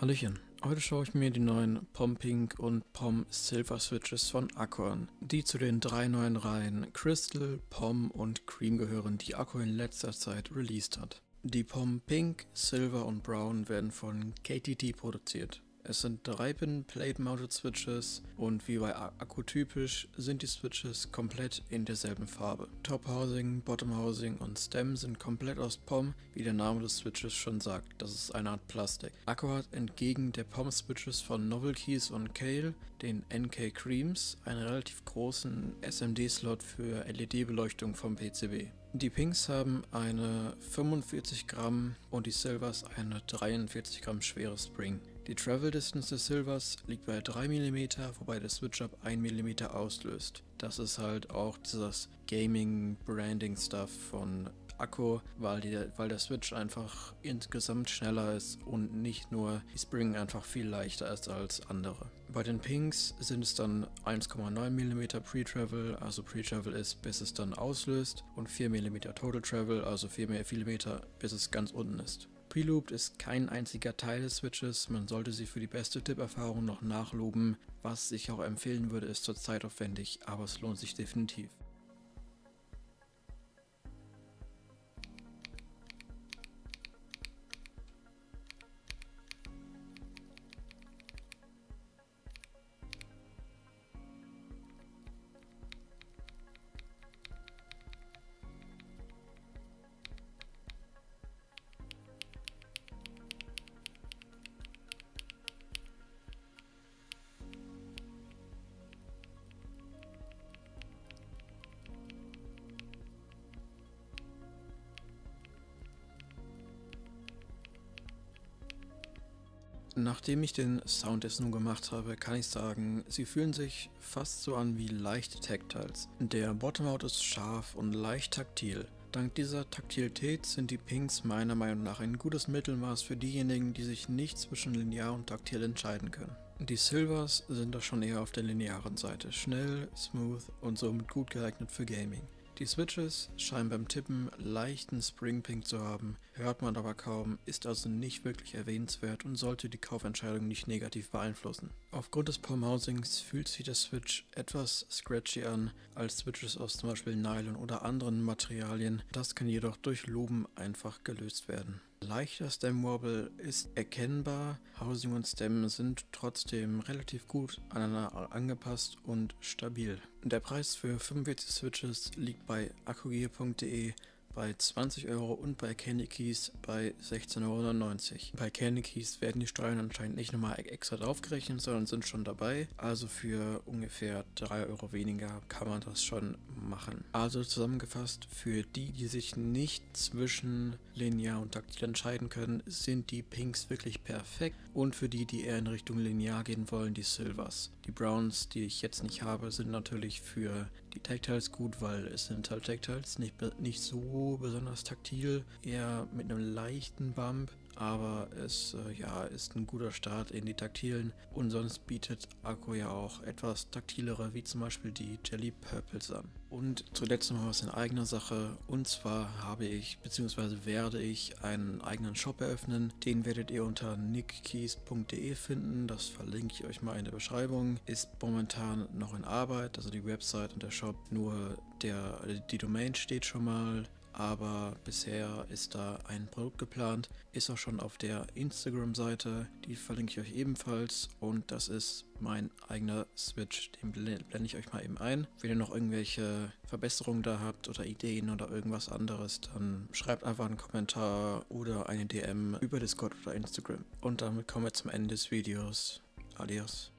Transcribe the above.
Hallöchen, heute schaue ich mir die neuen POM Pink und POM Silver Switches von Akko an, die zu den drei neuen Reihen Crystal, POM und Cream gehören, die Akko in letzter Zeit released hat. Die POM Pink, Silver und Brown werden von KTT produziert. Es sind 3-Pin Plate-Mounted Switches und wie bei Akko typisch sind die Switches komplett in derselben Farbe. Top Housing, Bottom Housing und Stem sind komplett aus POM, wie der Name des Switches schon sagt, das ist eine Art Plastik. Akko hat entgegen der POM Switches von Novelkeys und Kale, den NK Creams, einen relativ großen SMD-Slot für LED-Beleuchtung vom PCB. Die Pinks haben eine 45 Gramm und die Silvers eine 43 Gramm schwere Spring. Die Travel Distance des Silvers liegt bei 3 mm, wobei der Switch ab 1 mm auslöst. Das ist halt auch dieses Gaming-Branding-Stuff von Akko, weil der Switch einfach insgesamt schneller ist und nicht nur die Spring einfach viel leichter ist als andere. Bei den Pinks sind es dann 1,9 mm Pre-Travel, also Pre-Travel ist, bis es dann auslöst, und 4 mm Total Travel, also 4 mm, bis es ganz unten ist. Prelooped ist kein einziger Teil des Switches, man sollte sie für die beste Tipperfahrung noch nachloopen. Was ich auch empfehlen würde, ist zur zeitaufwendig, aber es lohnt sich definitiv. Nachdem ich den Soundtest nun gemacht habe, kann ich sagen, sie fühlen sich fast so an wie leichte Tactiles. Der Bottom-Out ist scharf und leicht taktil. Dank dieser Taktilität sind die Pinks meiner Meinung nach ein gutes Mittelmaß für diejenigen, die sich nicht zwischen linear und taktil entscheiden können. Die Silvers sind da schon eher auf der linearen Seite, schnell, smooth und somit gut geeignet für Gaming. Die Switches scheinen beim Tippen leichten Spring Pink zu haben, hört man aber kaum, ist also nicht wirklich erwähnenswert und sollte die Kaufentscheidung nicht negativ beeinflussen. Aufgrund des POM Housings fühlt sich der Switch etwas scratchy an als Switches aus zum Beispiel Nylon oder anderen Materialien, das kann jedoch durch Luben einfach gelöst werden. Leichter Stem Wobble ist erkennbar, Housing und Stem sind trotzdem relativ gut aneinander angepasst und stabil. Der Preis für 45 Switches liegt bei akkugear.de bei 20 € und bei Candy Keys bei 16,99 €. Bei Candy Keys werden die Steuern anscheinend nicht nochmal extra draufgerechnet, sondern sind schon dabei. Also für ungefähr 3 € weniger kann man das schon machen. Also zusammengefasst, für die, die sich nicht zwischen linear und taktil entscheiden können, sind die Pinks wirklich perfekt. Und für die, die eher in Richtung linear gehen wollen, die Silvers. Die Browns, die ich jetzt nicht habe, sind natürlich für die Tactiles gut, weil es sind halt Tactiles, nicht so besonders taktil, eher mit einem leichten Bump, aber es ist ein guter Start in die taktilen, und sonst bietet Akko ja auch etwas taktilere, wie zum Beispiel die Jelly Purples an. Und zuletzt noch was in eigener Sache, und zwar habe ich bzw. werde ich einen eigenen Shop eröffnen, den werdet ihr unter nickkeys.de finden, das verlinke ich euch mal in der Beschreibung, ist momentan noch in Arbeit, also die Website und der Shop, nur die Domain steht schon mal. Aber bisher ist da ein Produkt geplant, ist auch schon auf der Instagram-Seite, die verlinke ich euch ebenfalls, und das ist mein eigener Switch, den blende ich euch mal eben ein. Wenn ihr noch irgendwelche Verbesserungen da habt oder Ideen oder irgendwas anderes, dann schreibt einfach einen Kommentar oder eine DM über Discord oder Instagram. Und damit kommen wir zum Ende des Videos. Adios.